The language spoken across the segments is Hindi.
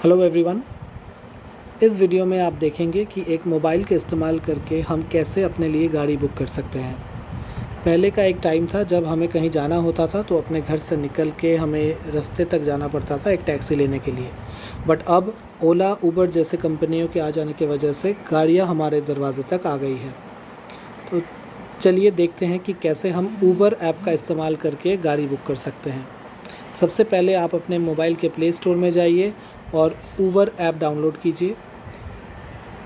Hello everyone. इस वीडियो में आप देखेंगे कि एक मोबाइल का इस्तेमाल करके हम कैसे अपने लिए गाड़ी बुक कर सकते हैं। पहले का एक टाइम था जब हमें कहीं जाना होता था तो अपने घर से निकल के हमें रास्ते तक जाना पड़ता था एक टैक्सी लेने के लिए। बट अब ओला उबर जैसे कंपनियों के आ जाने की वजह से गाड़ियाँ हमारे दरवाजे तक आ गई है। तो चलिए देखते हैं कि कैसे हम उबर ऐप का इस्तेमाल करके गाड़ी बुक कर सकते हैं। सबसे पहले आप अपने मोबाइल के प्ले स्टोर में जाइए और उबर ऐप डाउनलोड कीजिए।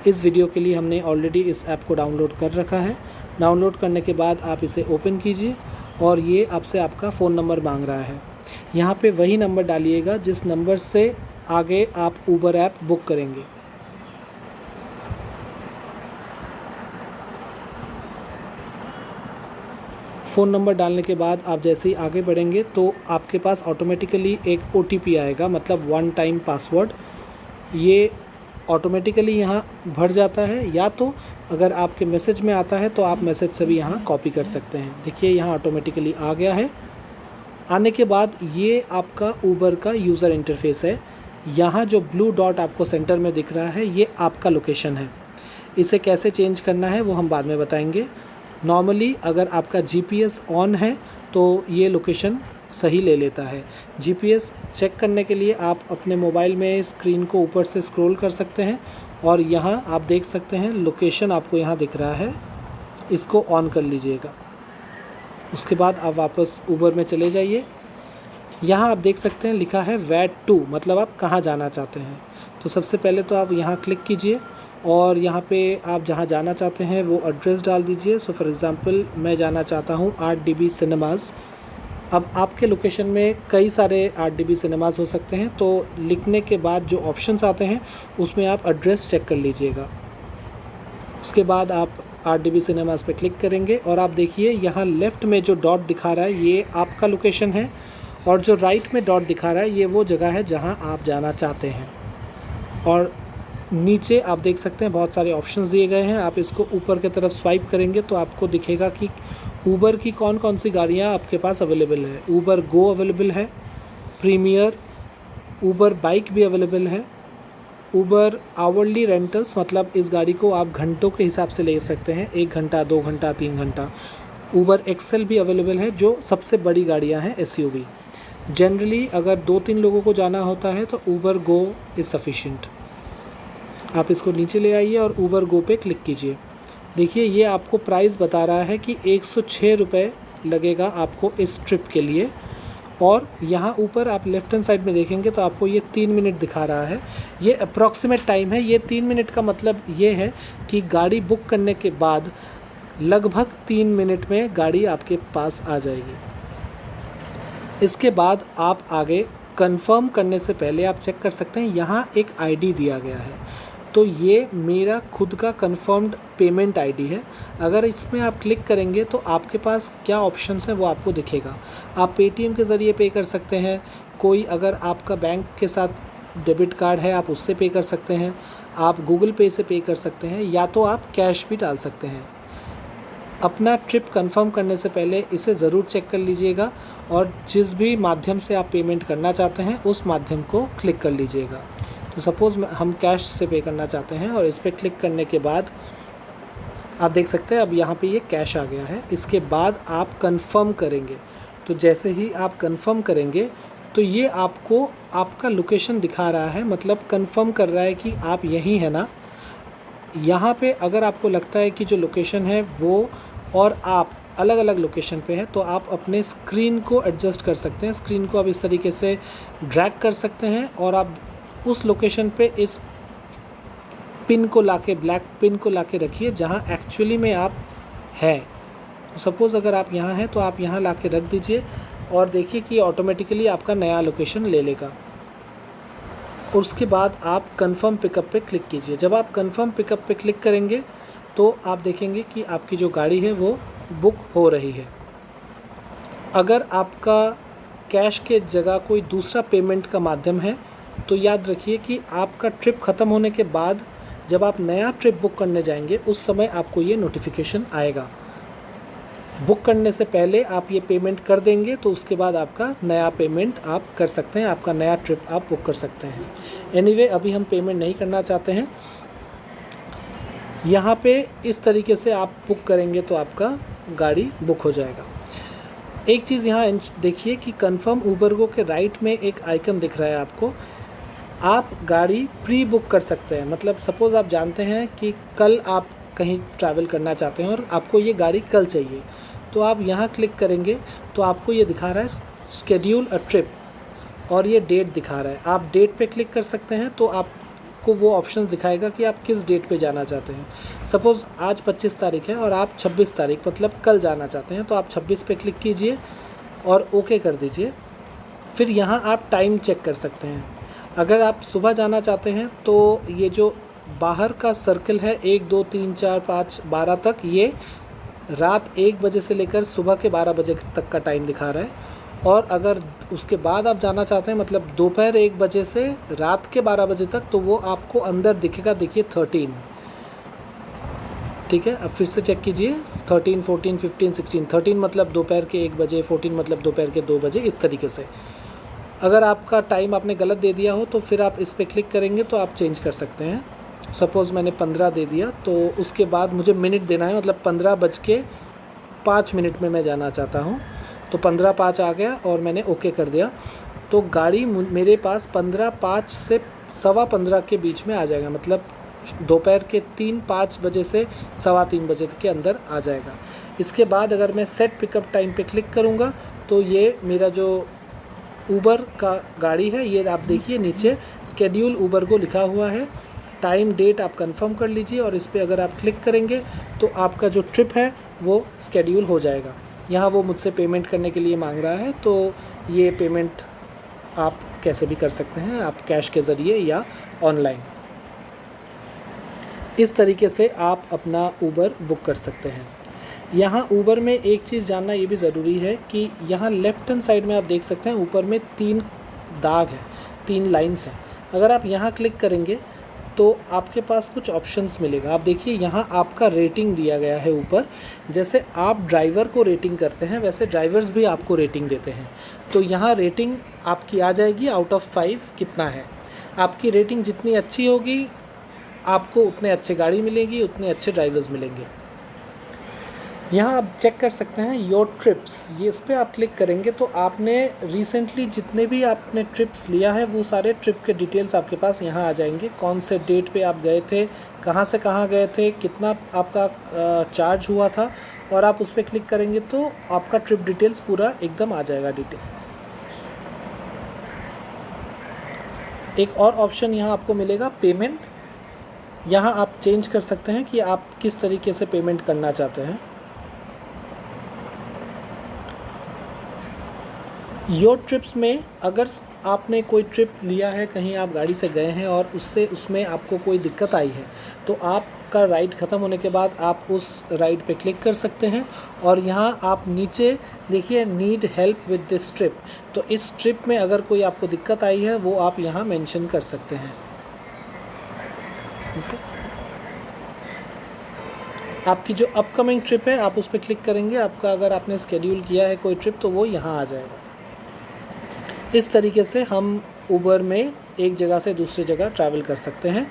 इस वीडियो के लिए हमने ऑलरेडी इस ऐप को डाउनलोड कर रखा है। डाउनलोड करने के बाद आप इसे ओपन कीजिए और ये आपसे आपका फ़ोन नंबर मांग रहा है। यहाँ पे वही नंबर डालिएगा जिस नंबर से आगे आप उबर ऐप बुक करेंगे। फ़ोन नंबर डालने के बाद आप जैसे ही आगे बढ़ेंगे तो आपके पास ऑटोमेटिकली एक OTP आएगा, मतलब वन टाइम पासवर्ड। ये ऑटोमेटिकली यहाँ भर जाता है, या तो अगर आपके मैसेज में आता है तो आप मैसेज से भी यहाँ कॉपी कर सकते हैं। देखिए यहाँ ऑटोमेटिकली आ गया है। आने के बाद ये आपका उबर का यूज़र इंटरफेस है। यहाँ जो ब्लू डॉट आपको सेंटर में दिख रहा है ये आपका लोकेशन है। इसे कैसे चेंज करना है वो हम बाद में बताएंगे। नॉर्मली अगर आपका GPS ऑन है तो ये लोकेशन सही ले लेता है। GPS चेक करने के लिए आप अपने मोबाइल में स्क्रीन को ऊपर से स्क्रॉल कर सकते हैं और यहाँ आप देख सकते हैं लोकेशन आपको यहाँ दिख रहा है, इसको ऑन कर लीजिएगा। उसके बाद आप वापस उबर में चले जाइए। यहाँ आप देख सकते हैं लिखा है वेयर टू, मतलब आप कहाँ जाना चाहते हैं। तो सबसे पहले तो आप यहाँ क्लिक कीजिए और यहाँ पे आप जहाँ जाना चाहते हैं वो एड्रेस डाल दीजिए। सो फॉर एग्ज़ाम्पल मैं जाना चाहता हूँ 8DB सिनेमाज़। अब आपके लोकेशन में कई सारे 8DB सिनेमाज़ हो सकते हैं, तो लिखने के बाद जो ऑप्शंस आते हैं उसमें आप एड्रेस चेक कर लीजिएगा। उसके बाद आप 8DB सिनेमाज़ पे क्लिक करेंगे और आप देखिए यहाँ लेफ़्ट में जो डॉट दिखा रहा है ये आपका लोकेशन है और जो राइट में डॉट दिखा रहा है ये वो जगह है जहाँ आप जाना चाहते हैं। और नीचे आप देख सकते हैं बहुत सारे ऑप्शंस दिए गए हैं। आप इसको ऊपर की तरफ स्वाइप करेंगे तो आपको दिखेगा कि उबर की कौन कौन सी गाड़ियाँ आपके पास अवेलेबल है। उबर गो अवेलेबल है, प्रीमियर, उबर बाइक भी अवेलेबल है, उबर आवरली रेंटल्स, मतलब इस गाड़ी को आप घंटों के हिसाब से ले सकते हैं, 1 घंटा 2 घंटा 3 घंटा। उबर एक्सेल भी अवेलेबल है जो सबसे बड़ी गाड़ियाँ हैं SUV। जनरली अगर 2-3 लोगों को जाना होता है तो उबर गो इज़ सफिशिएंट। आप इसको नीचे ले आइए और उबर गो पे क्लिक कीजिए। देखिए ये आपको प्राइस बता रहा है कि 106 रुपये लगेगा आपको इस ट्रिप के लिए। और यहाँ ऊपर आप लेफ्ट हैंड साइड में देखेंगे तो आपको ये 3 मिनट दिखा रहा है। ये अप्रॉक्सीमेट टाइम है। ये 3 मिनट का मतलब ये है कि गाड़ी बुक करने के बाद लगभग 3 मिनट में गाड़ी आपके पास आ जाएगी। इसके बाद आप आगे कंफर्म करने से पहले आप चेक कर सकते हैं यहाँ एक ID दिया गया है। तो ये मेरा खुद का कंफर्म्ड पेमेंट ID है। अगर इसमें आप क्लिक करेंगे तो आपके पास क्या ऑप्शंस है वो आपको दिखेगा। आप पेटीएम के ज़रिए पे कर सकते हैं, कोई अगर आपका बैंक के साथ डेबिट कार्ड है आप उससे पे कर सकते हैं, आप गूगल पे से पे कर सकते हैं, या तो आप कैश भी डाल सकते हैं। अपना ट्रिप कंफर्म करने से पहले इसे ज़रूर चेक कर लीजिएगा और जिस भी माध्यम से आप पेमेंट करना चाहते हैं उस माध्यम को क्लिक कर लीजिएगा। तो सपोज़ हम कैश से पे करना चाहते हैं और इस पर क्लिक करने के बाद आप देख सकते हैं अब यहाँ पे ये कैश आ गया है। इसके बाद आप कंफर्म करेंगे। तो जैसे ही आप कंफर्म करेंगे तो ये आपको आपका लोकेशन दिखा रहा है, मतलब कंफर्म कर रहा है कि आप यहीं हैं ना। यहाँ पे अगर आपको लगता है कि जो लोकेशन है वो और आप अलग अलग लोकेशन पे है तो आप अपने स्क्रीन को एडजस्ट कर सकते हैं। स्क्रीन को आप इस तरीके से ड्रैग कर सकते हैं और आप उस लोकेशन पे इस पिन को लाके, ब्लैक पिन को लाके रखिए जहाँ एक्चुअली में आप हैं। सपोज़ अगर आप यहाँ हैं तो आप यहाँ लाके रख दीजिए और देखिए कि ऑटोमेटिकली आपका नया लोकेशन ले लेगा। और उसके बाद आप कंफर्म पिकअप पे क्लिक कीजिए। जब आप कंफर्म पिकअप पे क्लिक करेंगे तो आप देखेंगे कि आपकी जो गाड़ी है वो बुक हो रही है। अगर आपका कैश के जगह कोई दूसरा पेमेंट का माध्यम है तो याद रखिए कि आपका ट्रिप ख़त्म होने के बाद जब आप नया ट्रिप बुक करने जाएंगे उस समय आपको ये नोटिफिकेशन आएगा। बुक करने से पहले आप ये पेमेंट कर देंगे तो उसके बाद आपका नया पेमेंट आप कर सकते हैं, आपका नया ट्रिप आप बुक कर सकते हैं। एनीवे अभी हम पेमेंट नहीं करना चाहते हैं। यहाँ पे इस तरीके से आप बुक करेंगे तो आपका गाड़ी बुक हो जाएगा। एक चीज़ यहाँ देखिए कि कंफर्म उबर गो के राइट में एक आइकन दिख रहा है आपको, आप गाड़ी प्री बुक कर सकते हैं। मतलब सपोज़ आप जानते हैं कि कल आप कहीं ट्रैवल करना चाहते हैं और आपको ये गाड़ी कल चाहिए, तो आप यहाँ क्लिक करेंगे तो आपको ये दिखा रहा है शेड्यूल अ ट्रिप और ये डेट दिखा रहा है। आप डेट पे क्लिक कर सकते हैं तो आपको वो ऑप्शन दिखाएगा कि आप किस डेट पे जाना चाहते हैं। सपोज़ आज 25 तारीख है और आप 26 तारीख मतलब कल जाना चाहते हैं, तो आप 26 पे क्लिक कीजिए और ओके कर दीजिए। फिर यहाँ आप टाइम चेक कर सकते हैं। अगर आप सुबह जाना चाहते हैं तो ये जो बाहर का सर्कल है 1 2 3 4 5 12 तक, ये रात 1 बजे से लेकर सुबह के 12 बजे तक का टाइम दिखा रहा है। और अगर उसके बाद आप जाना चाहते हैं मतलब दोपहर 1 बजे से रात के 12 बजे तक, तो वो आपको अंदर दिखेगा, देखिए 13। ठीक है, अब फिर से चेक कीजिए 13 14 15 16। 13 मतलब दोपहर के 1 बजे, 14 मतलब दोपहर के 2 बजे, इस तरीके से। अगर आपका टाइम आपने गलत दे दिया हो तो फिर आप इस पर क्लिक करेंगे तो आप चेंज कर सकते हैं। सपोज़ मैंने 15 दे दिया, तो उसके बाद मुझे मिनट देना है, मतलब 15:05 में मैं जाना चाहता हूँ, तो 15:05 आ गया और मैंने ओके कर दिया। तो गाड़ी मेरे पास 15:05 से 15:15 के बीच में आ जाएगा, मतलब दोपहर के 3-5 बजे से 3:15 बजे के अंदर आ जाएगा। इसके बाद अगर मैं सेट पिकअप टाइम पे क्लिक करूँगा तो ये मेरा जो उबर का गाड़ी है, ये आप देखिए नीचे शेड्यूल उबर को लिखा हुआ है। टाइम डेट आप कंफर्म कर लीजिए और इस पर अगर आप क्लिक करेंगे तो आपका जो ट्रिप है वो शेड्यूल हो जाएगा। यहाँ वो मुझसे पेमेंट करने के लिए मांग रहा है, तो ये पेमेंट आप कैसे भी कर सकते हैं, आप कैश के ज़रिए या ऑनलाइन। इस तरीके से आप अपना उबर बुक कर सकते हैं। यहाँ उबर में एक चीज़ जानना ये भी ज़रूरी है कि यहाँ लेफ़्ट हैंड साइड में आप देख सकते हैं ऊपर में 3 दाग हैं, 3 लाइंस हैं। अगर आप यहाँ क्लिक करेंगे तो आपके पास कुछ ऑप्शंस मिलेगा। आप देखिए यहाँ आपका रेटिंग दिया गया है ऊपर। जैसे आप ड्राइवर को रेटिंग करते हैं वैसे ड्राइवर्स भी आपको रेटिंग देते हैं। तो यहाँ रेटिंग आपकी आ जाएगी आउट ऑफ 5 कितना है। आपकी रेटिंग जितनी अच्छी होगी आपको उतने अच्छे गाड़ी मिलेगी, उतने अच्छे ड्राइवर्स मिलेंगे। यहाँ आप चेक कर सकते हैं योर ट्रिप्स, ये इस पर आप क्लिक करेंगे तो आपने रिसेंटली जितने भी आपने ट्रिप्स लिया है वो सारे ट्रिप के डिटेल्स आपके पास यहाँ आ जाएंगे। कौन से डेट पे आप गए थे, कहाँ से कहाँ गए थे, कितना आपका चार्ज हुआ था, और आप उस पर क्लिक करेंगे तो आपका ट्रिप डिटेल्स पूरा एकदम आ जाएगा डिटेल। एक और ऑप्शन यहाँ आपको मिलेगा पेमेंट। यहाँ आप चेंज कर सकते हैं कि आप किस तरीके से पेमेंट करना चाहते हैं। योर ट्रिप्स में अगर आपने कोई ट्रिप लिया है, कहीं आप गाड़ी से गए हैं और उसमें आपको कोई दिक्कत आई है, तो आपका राइड ख़त्म होने के बाद आप उस राइड पे क्लिक कर सकते हैं और यहाँ आप नीचे देखिए need help with this trip. तो इस ट्रिप में अगर कोई आपको दिक्कत आई है वो आप यहाँ मेंशन कर सकते हैं। ओके, आपकी जो अपकमिंग ट्रिप है आप उस पर क्लिक करेंगे, आपका अगर आपने शेड्यूल किया है कोई ट्रिप तो वो यहाँ आ जाएगा। इस तरीके से हम उबर में एक जगह से दूसरी जगह ट्रैवल कर सकते हैं।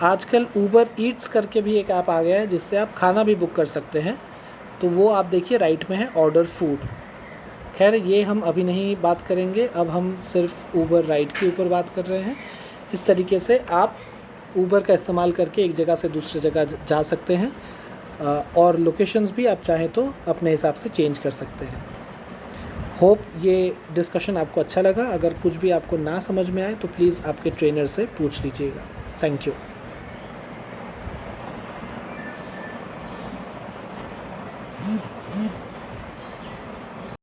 आजकल उबर ईट्स करके भी एक ऐप आ गया है जिससे आप खाना भी बुक कर सकते हैं, तो वो आप देखिए राइट में है ऑर्डर फूड। खैर ये हम अभी नहीं बात करेंगे, अब हम सिर्फ उबर राइड के ऊपर बात कर रहे हैं। इस तरीके से आप उबर का इस्तेमाल करके एक जगह से दूसरी जगह जा सकते हैं और लोकेशंस भी आप चाहें तो अपने हिसाब से चेंज कर सकते हैं। होप ये डिस्कशन आपको अच्छा लगा। अगर कुछ भी आपको ना समझ में आए तो प्लीज़ आपके ट्रेनर से पूछ लीजिएगा। Thank you.